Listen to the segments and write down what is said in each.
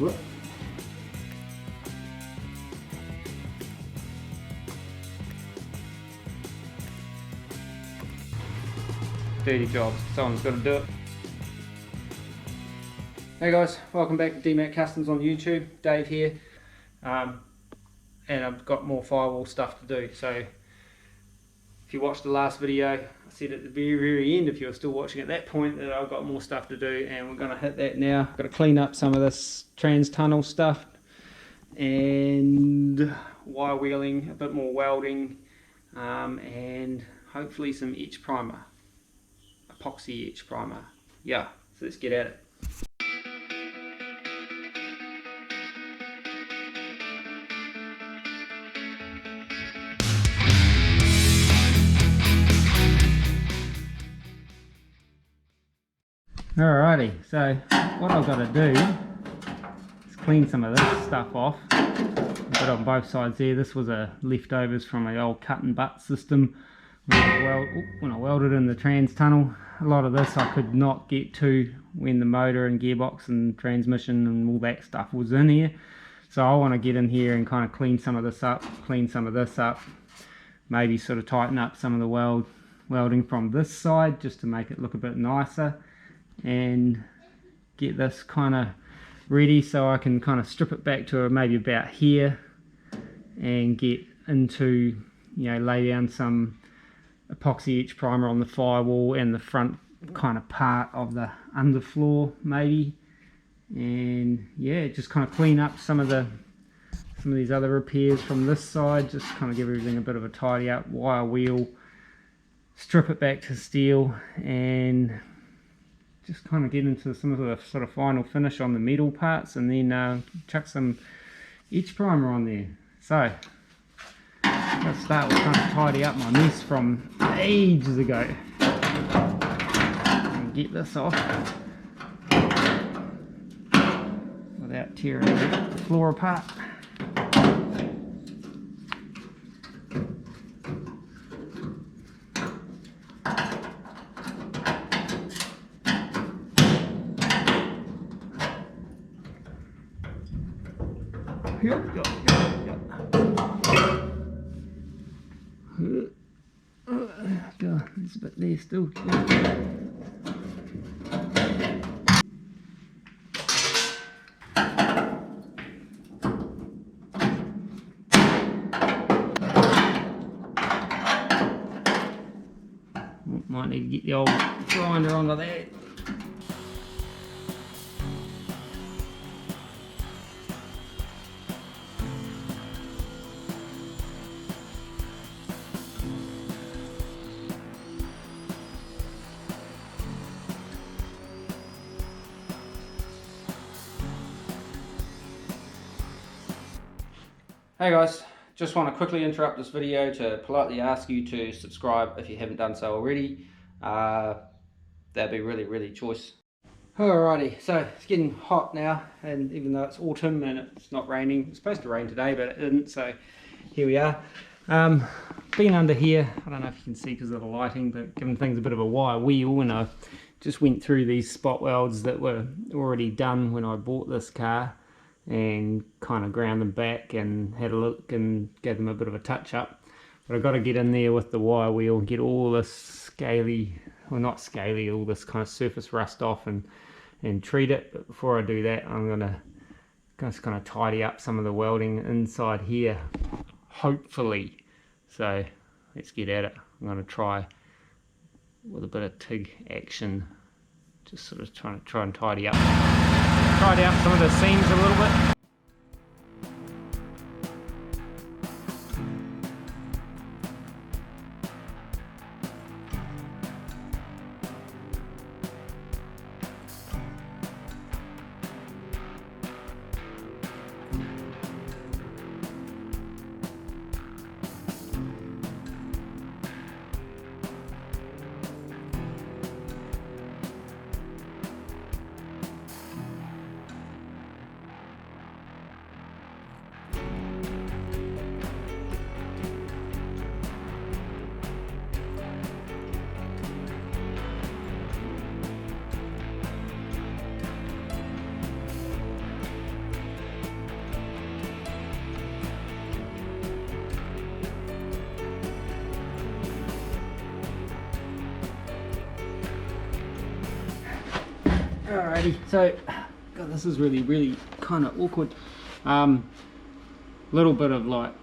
Whoop. Dirty job, someone's got to do it. Hey guys, welcome back to DMAC Customs on YouTube. Dave here, and I've got more firewall stuff to do. So if you watched the last video, I said at the very end, if you're still watching at that point, that I've got more stuff to do, and we're going to hit that now. Got to clean up some of this trans tunnel stuff and wire wheeling, a bit more welding, and hopefully some etch primer, epoxy etch primer. Yeah, so let's get at it. Alrighty, so what I've got to do is clean some of this stuff off. I've got it on both sides there. This was a leftovers from my old cut and butt system when I welded in the trans tunnel. A lot of this I could not get to when the motor and gearbox and transmission and all that stuff was in here. So I want to get in here and kind of clean some of this up, clean some of this up, maybe sort of tighten up some of the welding from this side just to make it look a bit nicer, and get this kind of ready so I can kind of strip it back to maybe about here and get into, you know, lay down some epoxy etch primer on the firewall and the front kind of part of the underfloor maybe, and yeah, just kind of clean up some of these other repairs from this side, just kind of give everything a bit of a tidy up, wire wheel, strip it back to steel, and just kind of get into some of the sort of final finish on the metal parts, and then chuck some etch primer on there. So let's start with trying to tidy up my mess from ages ago and get this off without tearing the floor apart. There's a bit there still. Might need to get the old grinder onto that. Hey guys, just want to quickly interrupt this video to politely ask you to subscribe if you haven't done so already. That'd be really choice. Alrighty, so it's getting hot now, and even though it's autumn and it's not raining, it's supposed to rain today but it didn't, so here we are. Been under here, I don't know if you can see because of the lighting, but giving things a bit of a wire wheel, and I just went through these spot welds that were already done when I bought this car, and kind of ground them back and had a look and gave them a bit of a touch up. But I've got to get in there with the wire wheel and get all this scaly, well not scaly, all this kind of surface rust off and treat it. But before I do that, I'm going to just kind of tidy up some of the welding inside here, hopefully. So let's get at it. I'm going to try with a bit of TIG action, just sort of try and tidy up some of the seams a little bit. Alrighty, so God, this is really kind of awkward. Little bit of like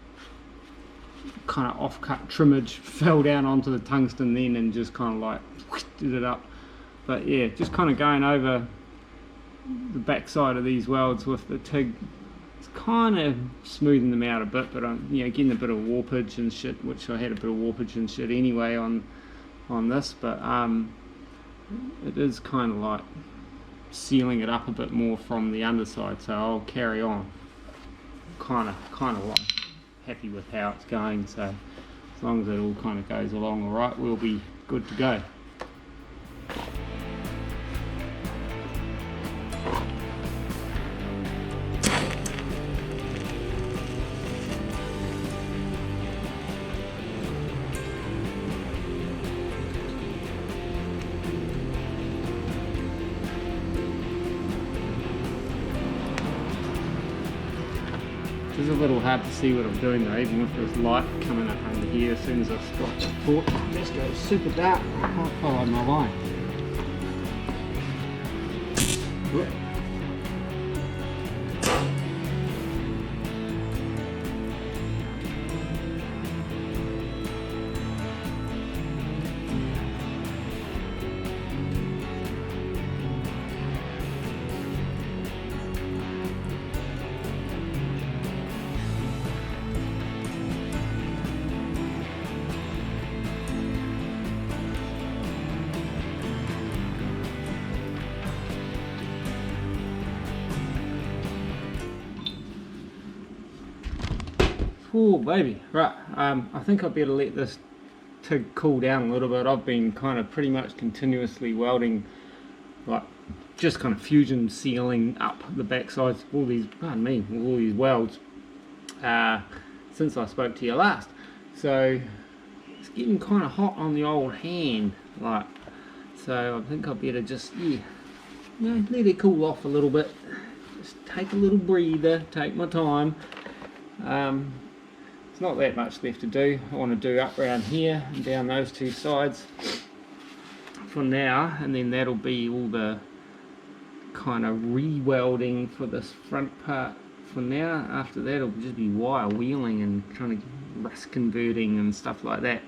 kind of off-cut trimmage fell down onto the tungsten then and just kind of like did it up. But yeah, just kind of going over the backside of these welds with the TIG. It's kind of smoothing them out a bit, but I'm getting a bit of warpage and shit, which I had a bit of warpage and shit anyway on this, but it is kind of like sealing it up a bit more from the underside, so I'll carry on. Kind of like happy with how it's going, so as long as it all kind of goes along alright, we'll be good to go. It's a little hard to see what I'm doing though, even with this light coming up under here. As soon as I strike the port, it just goes super dark. I can't follow my line. Whoop. Oh baby, right, I think I'd better let this TIG cool down a little bit. I've been kind of pretty much continuously welding, like just kind of fusion sealing up the back sides of all these, pardon me, all these welds since I spoke to you last. So it's getting kind of hot on the old hand, like, so I think I'd better just, let it cool off a little bit. Just take a little breather, take my time. Not that much left to do. I want to do up around here and down those two sides for now, and then that'll be all the kind of re-welding for this front part for now. After that it'll just be wire wheeling and trying to rust converting and stuff like that.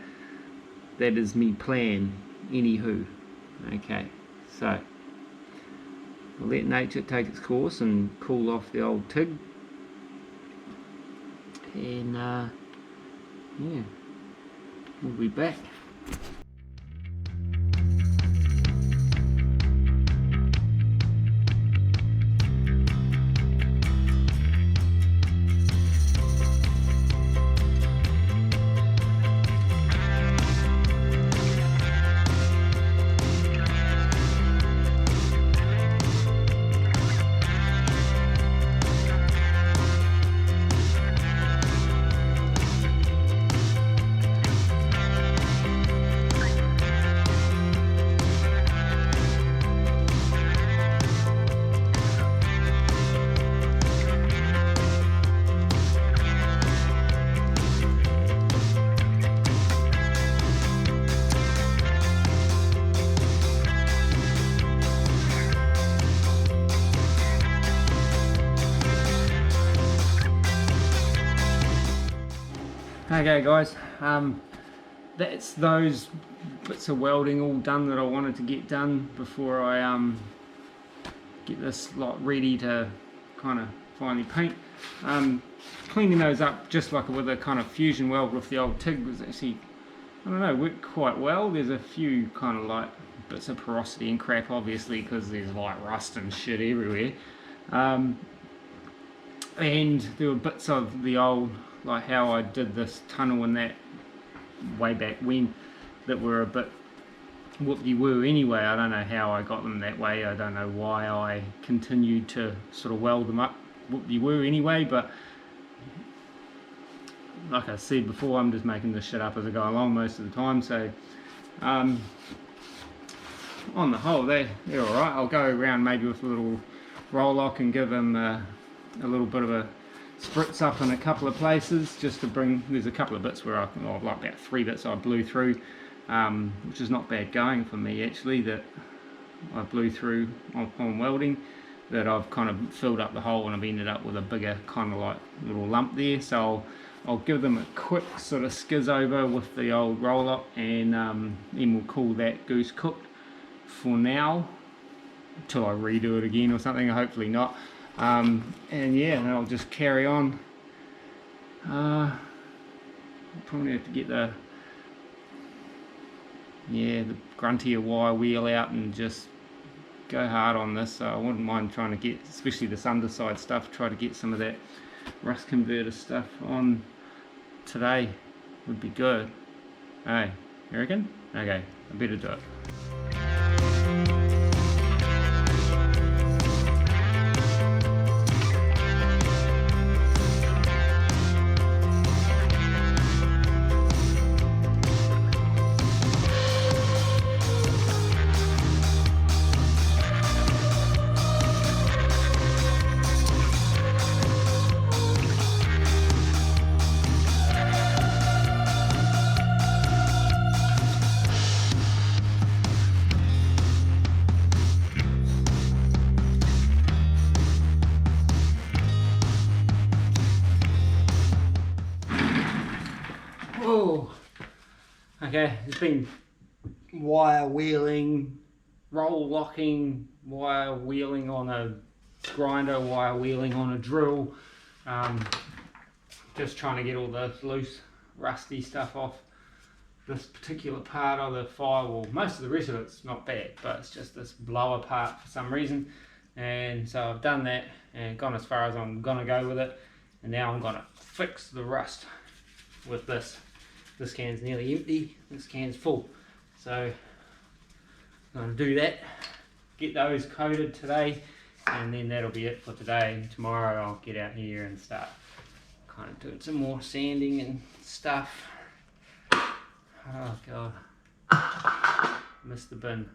That is me plan, anywho. Okay, so I'll let nature take its course and cool off the old TIG, and yeah, we'll be back. Okay guys, that's those bits of welding all done that I wanted to get done before I get this lot ready to kind of finally paint. Cleaning those up just like with a kind of fusion weld with the old TIG was actually, I don't know, worked quite well. There's a few kind of like bits of porosity and crap obviously because there's like rust and shit everywhere, and there were bits of the old, like how I did this tunnel and that way back when, that were a bit whoop-de-woo anyway. I don't know how I got them that way. I don't know why I continued to sort of weld them up whoop-de-woo anyway, but like I said before, I'm just making this shit up as I go along most of the time, so on the whole they're alright. I'll go around maybe with a little roll lock and give them a little bit of a spritz up in a couple of places, just to bring, there's a couple of bits where like about 3 bits I blew through, which is not bad going for me actually, that I blew through on welding, that I've kind of filled up the hole and I've ended up with a bigger kind of like little lump there. So I'll give them a quick sort of skizz over with the old roller, and then we'll call that goose cooked for now, until I redo it again or something, hopefully not. And yeah, then I'll just carry on. I'll probably have to get the gruntier wire wheel out and just go hard on this. So I wouldn't mind trying to get, especially this underside stuff, try to get some of that rust converter stuff on today. Would be good. Hey, you reckon? Okay, I better do it. Whoa. Okay, it's been wire wheeling, roll locking, wire wheeling on a grinder, wire wheeling on a drill. Just trying to get all the loose, rusty stuff off this particular part of the firewall. Most of the rest of it's not bad, but it's just this blower part for some reason. And so I've done that and gone as far as I'm gonna go with it. And now I'm gonna fix the rust with this. This can's nearly empty, this can's full. So I'm going to do that, get those coated today, and then that'll be it for today. Tomorrow I'll get out here and start kind of doing some more sanding and stuff. Oh god, missed the bin.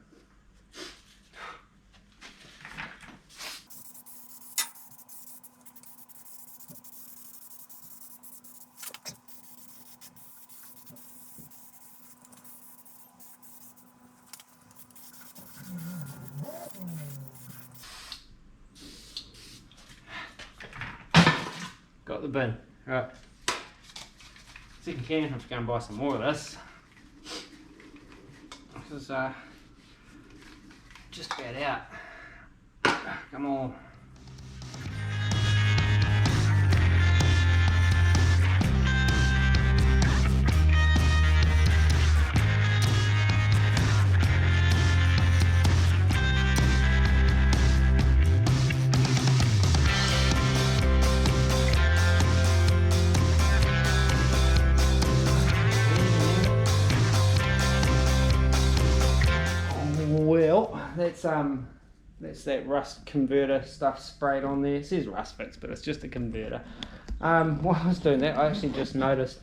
Got the bin. Right. Second can, I'm just going to buy some more of this. This is just about out. Come on. That's that rust converter stuff sprayed on there. It says rust fix, but it's just a converter. While I was doing that, I actually just noticed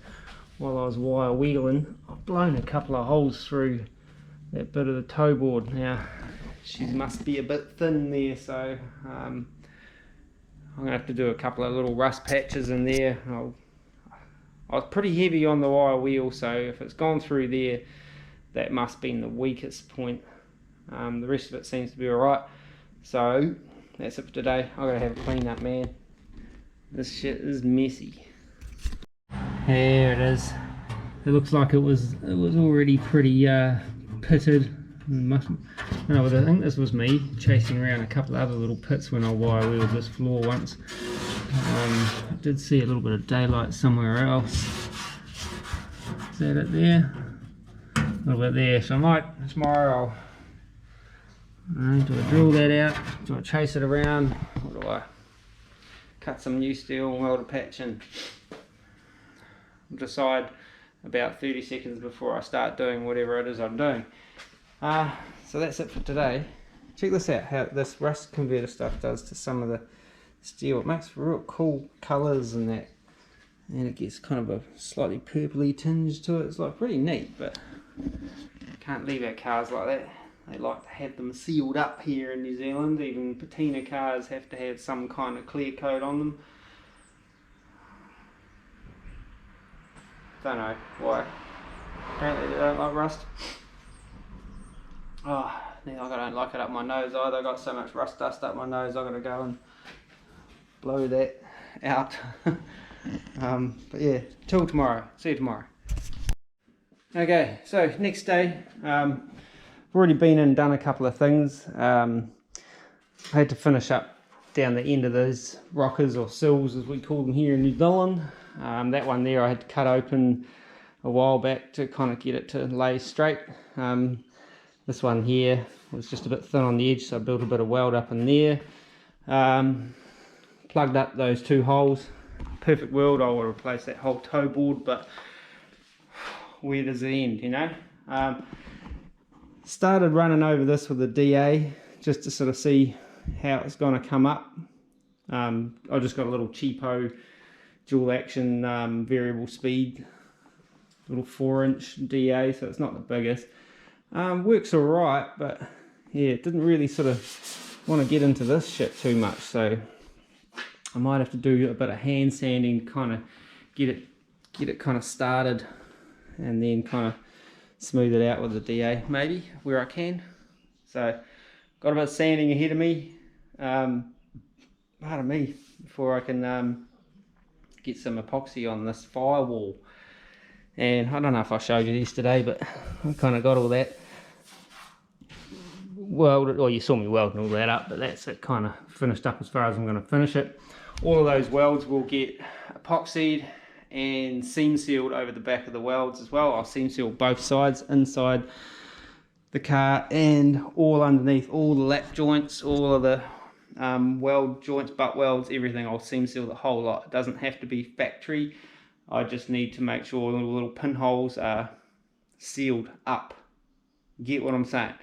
while I was wire wheeling, I've blown a couple of holes through that bit of the toe board. Now, she must be a bit thin there, so I'm going to have to do a couple of little rust patches in there. I was pretty heavy on the wire wheel, so if it's gone through there, that must be the weakest point. The rest of it seems to be alright. So that's it for today. I've got to have a clean up, man. This shit is messy. There it is. It looks like it was already pretty pitted. I think this was me chasing around a couple of other little pits when I wire wheeled this floor once. I did see a little bit of daylight somewhere else. Is that it there? A little bit there. So I might tomorrow do I drill that out? Do I chase it around? Or do I cut some new steel and weld a patch and decide about 30 seconds before I start doing whatever it is I'm doing? So that's it for today. Check this out, how this rust converter stuff does to some of the steel. It makes real cool colours and that, and it gets kind of a slightly purpley tinge to it. It's like pretty neat, but can't leave our cars like that. They like to have them sealed up here in New Zealand. Even patina cars have to have some kind of clear coat on them. Don't know why. Apparently they don't like rust. Oh, I don't like it up my nose either. I got so much rust dust up my nose. I got to go and blow that out. But yeah, till tomorrow. See you tomorrow. Okay, so next day, I've already been and done a couple of things. I had to finish up down the end of those rockers or sills as we call them here in New Zealand. That one there I had to cut open a while back to kind of get it to lay straight. This one here was just a bit thin on the edge, so I built a bit of weld up in there. Plugged up those two holes. Perfect weld. I will replace that whole toe board, but where does it end, you know? Started running over this with the DA just to sort of see how it's going to come up. I just got a little cheapo dual action variable speed, little 4-inch DA, so it's not the biggest. Works alright, but yeah, it didn't really sort of want to get into this shit too much, so I might have to do a bit of hand sanding, kind of get it kind of started, and then kind of smooth it out with the DA maybe where I can. So got a bit of sanding ahead of me, pardon me, before I can get some epoxy on this Firewall. And I don't know if I showed you yesterday, but I kind of got all that welded, or you saw me welding all that up, but that's it, kind of finished up as far as I'm going to finish it. All of those welds will get epoxied and seam sealed over the back of the welds as well. I'll seam seal both sides, inside the car and all underneath, all the lap joints, all of the weld joints, butt welds, everything. I'll seam seal the whole lot. It doesn't have to be factory. I just need to make sure the little pinholes are sealed up. Get what I'm saying?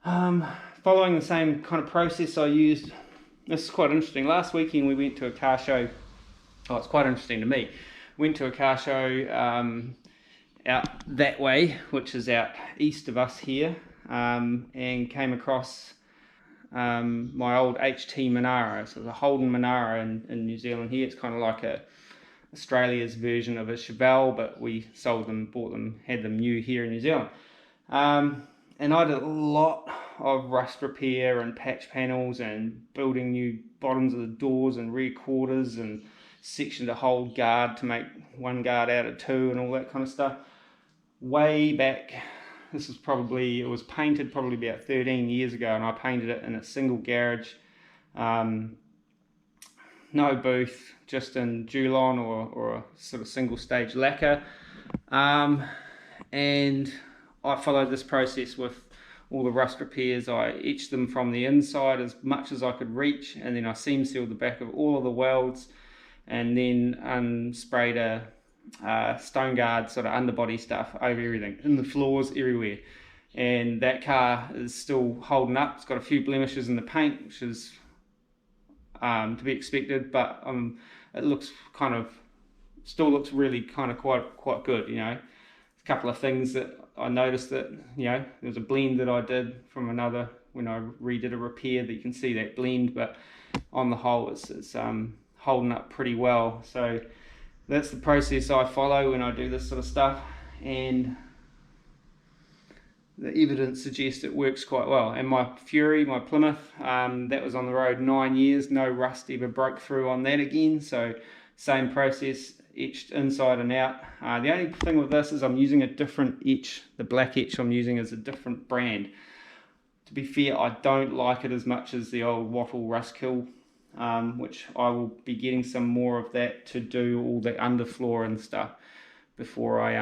Following the same kind of process I used, this is quite interesting. Last weekend we went to a car show. Oh, it's quite interesting to me. Went to a car show out that way, which is out east of us here, and came across my old HT Monaro. So it's a Holden Monaro in New Zealand here. It's kind of like Australia's version of a Chevelle, but we sold them, bought them, had them new here in New Zealand. And I did a lot of rust repair and patch panels and building new bottoms of the doors and rear quarters and sectioned a whole guard to make one guard out of two and all that kind of stuff. Way back, this is probably, it was painted probably about 13 years ago, and I painted it in a single garage. No booth, just in Dulon or a sort of single stage lacquer. And I followed this process with all the rust repairs. I etched them from the inside as much as I could reach, and then I seam sealed the back of all of the welds, and then sprayed a stone guard sort of underbody stuff over everything, in the floors, everywhere. And that car is still holding up. It's got a few blemishes in the paint, which is to be expected, but it looks kind of, still looks really kind of quite good, you know. A couple of things that I noticed, that, you know, there's a blend that I did from another, when I redid a repair, that you can see that blend, but on the whole it's holding up pretty well. So that's the process I follow when I do this sort of stuff, and the evidence suggests it works quite well. And my Fury, my Plymouth, that was on the road 9 years, no rust ever broke through on that again. So same process, etched inside and out. The only thing with this is I'm using a different etch. The black etch I'm using is a different brand. To be fair, I don't like it as much as the old Wattle Rust Kill, which I will be getting some more of that to do all the underfloor and stuff before I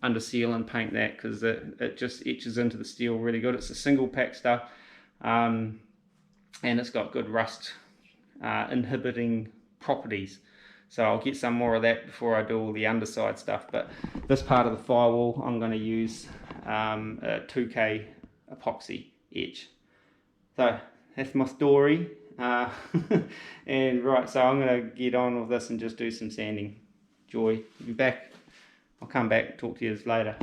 under seal and paint that, because it just etches into the steel really good. It's a single pack stuff, and it's got good rust inhibiting properties. So I'll get some more of that before I do all the underside stuff. But this part of the Firewall, I'm going to use a 2K epoxy etch. So that's my story. And right, so I'm going to get on with this and just do some sanding. Joy, I'll be back. I'll come back and talk to you later.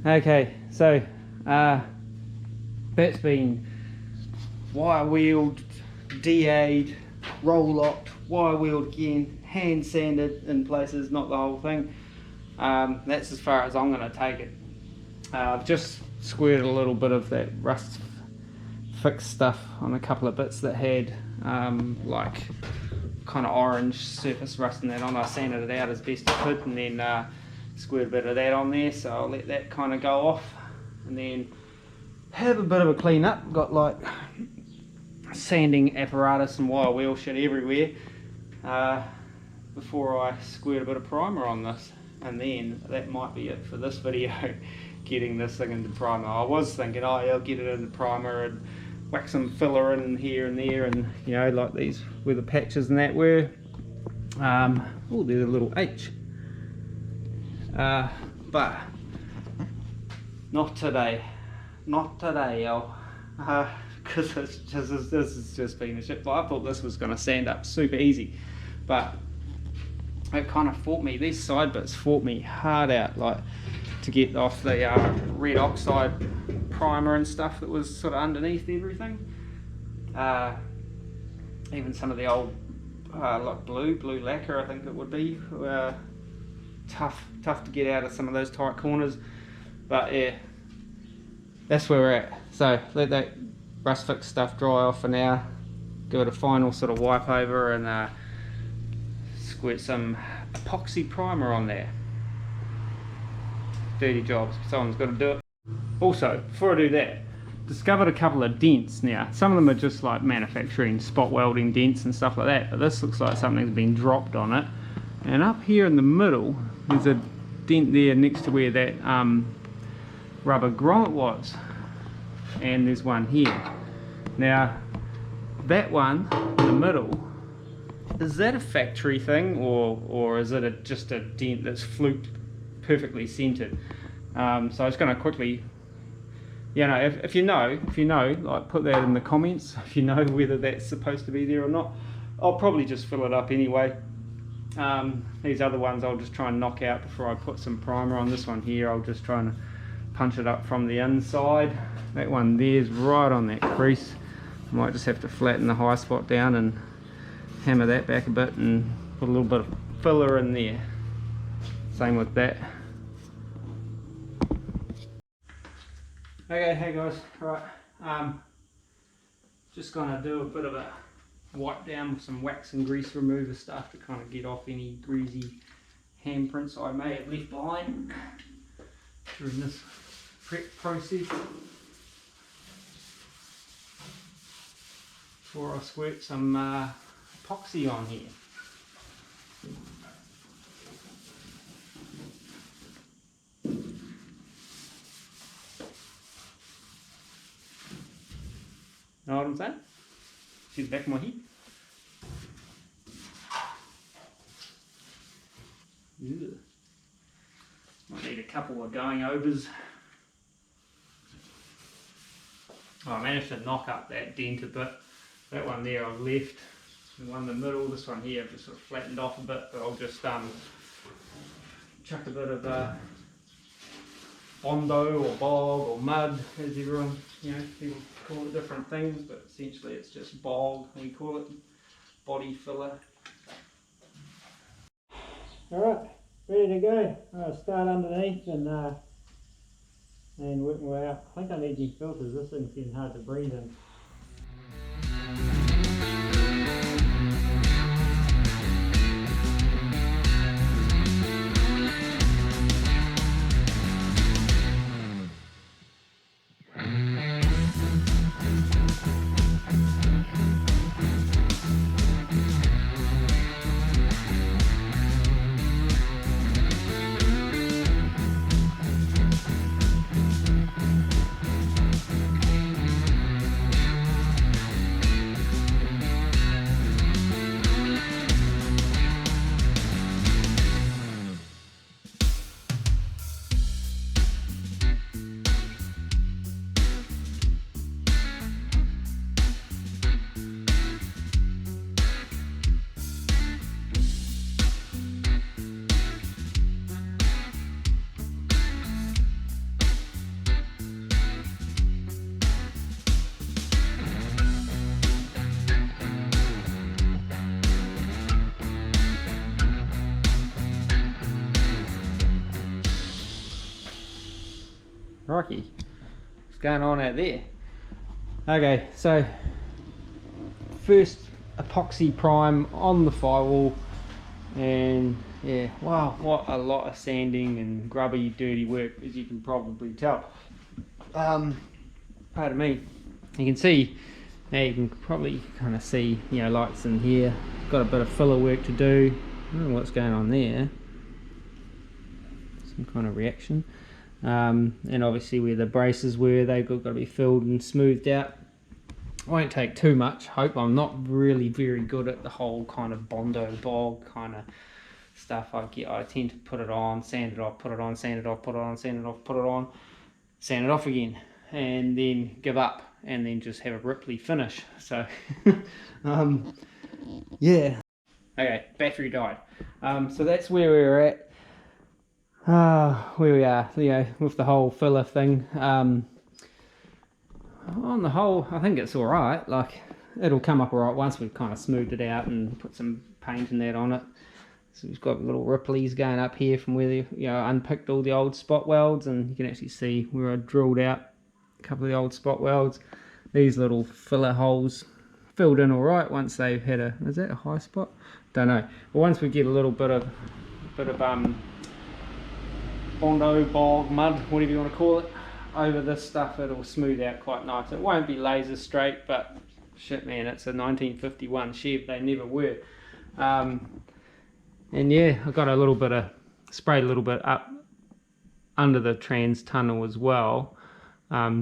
Okay, so that's been wire wheeled, DA'd, roll locked, wire wheeled again, hand sanded in places, not the whole thing. That's as far as I'm going to take it. I've just squirted a little bit of that rust fix stuff on a couple of bits that had like kind of orange surface rust and that on. I sanded it out as best I could, and then squirted a bit of that on there, so I'll let that kind of go off and then have a bit of a clean up. Got like sanding apparatus and wire wheel shit everywhere before I squirt a bit of primer on this, and then that might be it for this video. Getting this thing into primer. I was thinking, oh yeah, I'll get it into primer and whack some filler in here and there, and you know, like these where the patches and that were. Oh, there's a little H. But not today. Not today, y'all. Because this has just been a shit. I thought this was going to sand up super easy, but it kind of fought me. These side bits fought me hard out, like to get off the red oxide primer and stuff that was sort of underneath everything. Even some of the old like blue lacquer, I think it would be, tough to get out of some of those tight corners. But yeah, that's where we're at. So let that rust fix stuff dry off for now, give it a final sort of wipe over, and squirt some epoxy primer on there. Dirty jobs, someone's got to do it. Also, before I do that, discovered a couple of dents. Now some of them are just like manufacturing spot welding dents and stuff like that, but this looks like something's been dropped on it. And up here in the middle there's a dent there next to where that rubber grommet was, and there's one here. Now that one in the middle, is that a factory thing, or is it just a dent that's fluked perfectly centered? So I'm just going to quickly, you know, if you know, like put that in the comments if you know whether that's supposed to be there or not. I'll probably just fill it up anyway. These other ones I'll just try and knock out before I put some primer on. This one here I'll just try and punch it up from the inside. That one there's right on that crease. I might just have to flatten the high spot down and hammer that back a bit and put a little bit of filler in there. Same with that. Okay, hey guys, alright, just gonna do a bit of a wipe down with some wax and grease remover stuff to kind of get off any greasy handprints I may have left behind during this prep process before I squirt some epoxy on here. Know what I'm saying? See the back of my head? Ugh. Might need a couple of going overs. Oh, I managed to knock up that dent a bit. That one there I've left. The one in the middle, this one here I've just sort of flattened off a bit, but I'll just chuck a bit of bondo or bog or mud, as everyone, you know, people call it different things, but essentially it's just bog, we call it, body filler. Alright, ready to go. I'll start underneath and work my way out. I think I need new filters, this thing's getting hard to breathe in. Rocky, what's going on out there? Okay, so first epoxy prime on the firewall, and yeah, wow, what a lot of sanding and grubby dirty work, as you can probably tell. Pardon me, you can see now, you can probably kind of see, you know, lights in here, got a bit of filler work to do. I don't know what's going on there, some kind of reaction. And obviously where the braces were, they've got to be filled and smoothed out. Won't take too much. Hope I'm not really very good at the whole kind of Bondo bog kind of stuff. I tend to put it on, sand it off, put it on, sand it off, put it on, sand it off, put it on, sand it off again, and then give up, and then just have a Ripley finish. So yeah. Okay, battery died. So that's where we're at. Where we are, you know, with the whole filler thing. On the whole, I think it's alright. Like, it'll come up alright once we've kind of smoothed it out and put some paint and that on it. So we've got little ripples going up here from where they, you know, unpicked all the old spot welds, and you can actually see where I drilled out a couple of the old spot welds. These little filler holes filled in alright once they've had a, is that a high spot? Don't know. But once we get a little bit of Bondo, bog, mud, whatever you want to call it, over this stuff, it'll smooth out quite nice. It won't be laser straight, but shit man, it's a 1951 Chev, they never were. And yeah, I got a little bit of, sprayed a little bit up under the trans tunnel as well,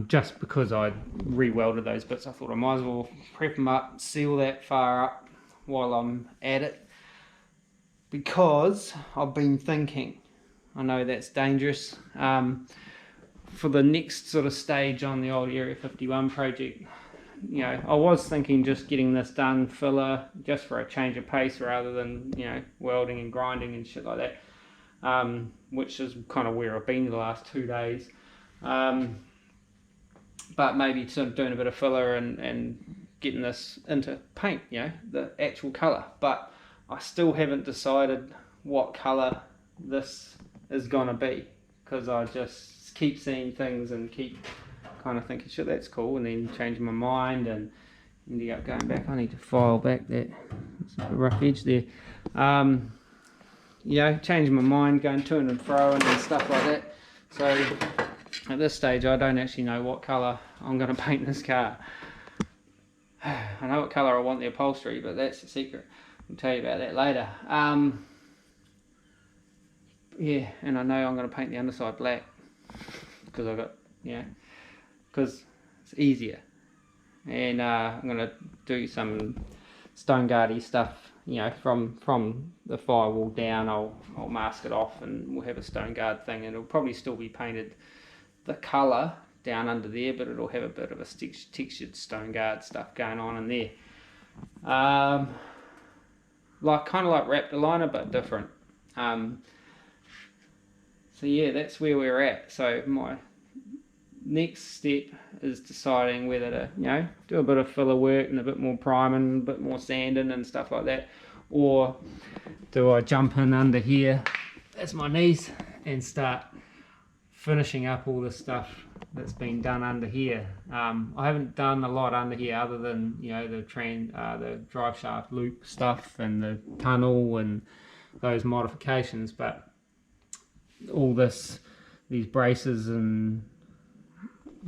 just because I re-welded those bits. I thought I might as well prep them up, seal that far up while I'm at it, because I've been thinking, I know that's dangerous, for the next sort of stage on the old Area 51 project, you know, I was thinking just getting this done, filler, just for a change of pace rather than, you know, welding and grinding and shit like that, which is kind of where I've been the last 2 days. But maybe sort of doing a bit of filler and getting this into paint, you know, the actual colour. But I still haven't decided what colour this is gonna be, because I just keep seeing things and keep kind of thinking, shit, that's cool, and then changing my mind and ending up going back. I need to file back that, it's a rough edge there. You know, changing my mind, going to and fro and stuff like that. So at this stage I don't actually know what colour I'm going to paint this car. I know what colour I want the upholstery, but that's the secret. I'll tell you about that later. Yeah, and I know I'm going to paint the underside black, because I've got, you know, because it's easier. And I'm going to do some stone guardy stuff, you know, from the firewall down. I'll mask it off and we'll have a stone guard thing, and it'll probably still be painted the colour down under there, but it'll have a bit of a textured stone guard stuff going on in there. Like kind of like Raptor liner, but different. So yeah, that's where we're at. So my next step is deciding whether to, you know, do a bit of filler work and a bit more priming, a bit more sanding and stuff like that, or do I jump in under here, that's my knees, and start finishing up all the stuff that's been done under here. I haven't done a lot under here other than, you know, the drive shaft loop stuff and the tunnel and those modifications, but all these braces and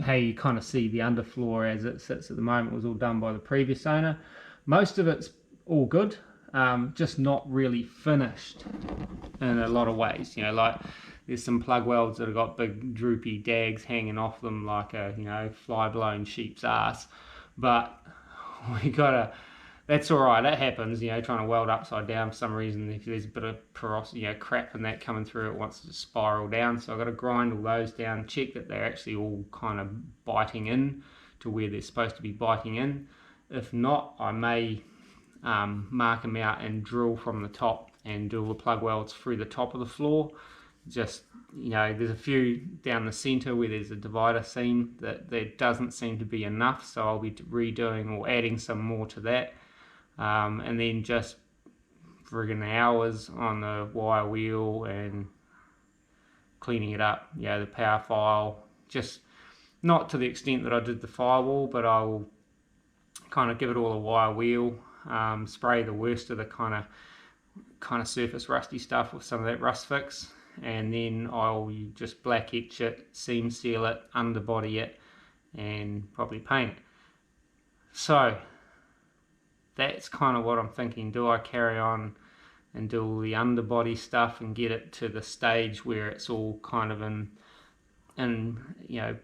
how you kind of see the underfloor as it sits at the moment was all done by the previous owner. Most of it's all good, just not really finished in a lot of ways. You know, like there's some plug welds that have got big droopy dags hanging off them like a, you know, fly blown sheep's ass, but we gotta, that's all right, that happens, you know, trying to weld upside down for some reason. If there's a bit of porosity, you know, crap and that coming through, it wants to spiral down, so I've got to grind all those down, check that they're actually all kind of biting in to where they're supposed to be biting in. If not, I may mark them out and drill from the top and do all the plug welds through the top of the floor. Just, you know, there's a few down the center where there's a divider seam that there doesn't seem to be enough, so I'll be redoing or adding some more to that. And then just friggin' hours on the wire wheel and cleaning it up, you know, the power file, just not to the extent that I did the Firewall, but I will kind of give it all a wire wheel, spray the worst of the kind of surface rusty stuff with some of that rust fix, and then I'll just black etch it, seam seal it, underbody it, and probably paint it. So that's kind of what I'm thinking. Do I carry on and do all the underbody stuff and get it to the stage where it's all kind of in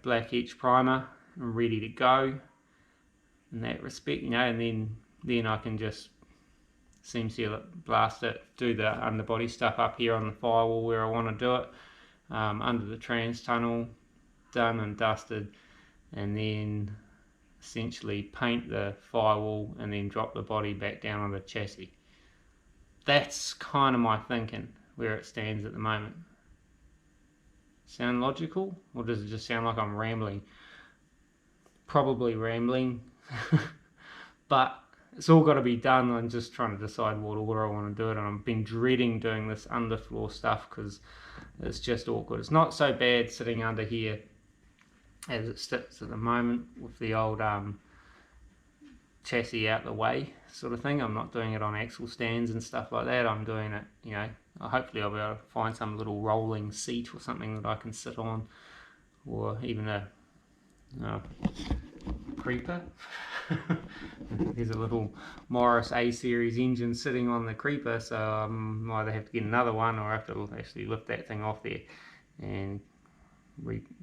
black etch primer and ready to go in that respect, and then I can just seam seal it, blast it, do the underbody stuff up here on the Firewall where I want to do it, under the trans tunnel, done and dusted, and then essentially paint the Firewall and then drop the body back down on the chassis. That's kind of my thinking where it stands at the moment. Sound logical, or does it just sound like I'm rambling? Probably rambling, but it's all got to be done. I'm just trying to decide what order I want to do it, and I've been dreading doing this underfloor stuff because it's just awkward. It's not so bad sitting under here as it sits at the moment with the old chassis out the way sort of thing. I'm not doing it on axle stands and stuff like that. I'm doing it, hopefully I'll be able to find some little rolling seat or something that I can sit on, or even a creeper. There's a little Morris A series engine sitting on the creeper, so I either have to get another one or I have to actually lift that thing off there and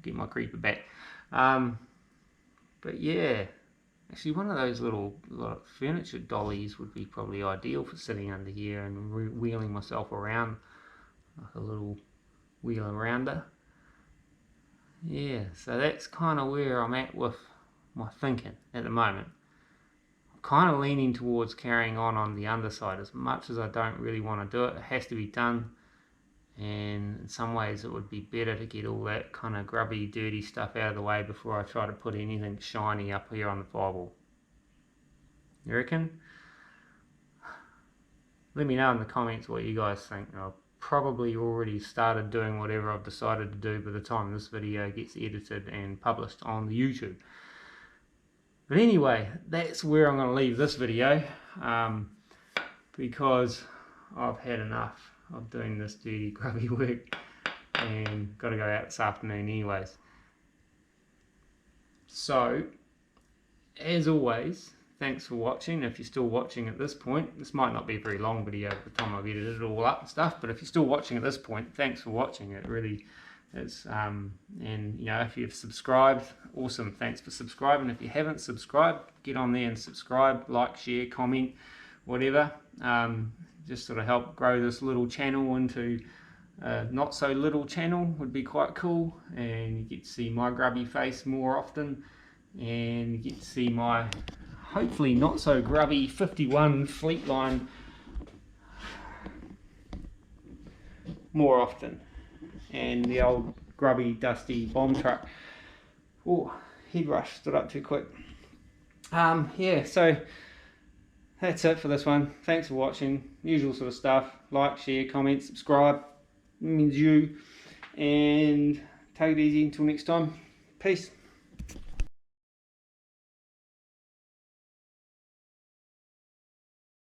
get my creeper back. But yeah, actually one of those little furniture dollies would be probably ideal for sitting under here and wheeling myself around, like a little wheel arounder. Yeah, so that's kind of where I'm at with my thinking at the moment. I'm kind of leaning towards carrying on the underside. As much as I don't really want to do it, it has to be done, and in some ways it would be better to get all that kind of grubby, dirty stuff out of the way before I try to put anything shiny up here on the Firewall. You reckon? Let me know in the comments what you guys think. I've probably already started doing whatever I've decided to do by the time this video gets edited and published on the YouTube. But anyway, that's where I'm going to leave this video, because I've had enough of doing this dirty, grubby work and got to go out this afternoon anyways. So, as always, thanks for watching. If you're still watching at this point, this might not be a very long video at the time I've edited it all up and stuff, but if you're still watching at this point, thanks for watching. It really is. And if you've subscribed, awesome, thanks for subscribing. If you haven't subscribed, get on there and subscribe, like, share, comment, whatever. Just sort of help grow this little channel into a not so little channel would be quite cool, and you get to see my grubby face more often, and you get to see my hopefully not so grubby 51 Fleetline more often, and the old grubby dusty bomb truck. Oh, head rush, stood up too quick. Yeah, so that's it for this one. Thanks for watching. Usual sort of stuff. Like, share, comment, subscribe. It means you. And take it easy until next time. Peace.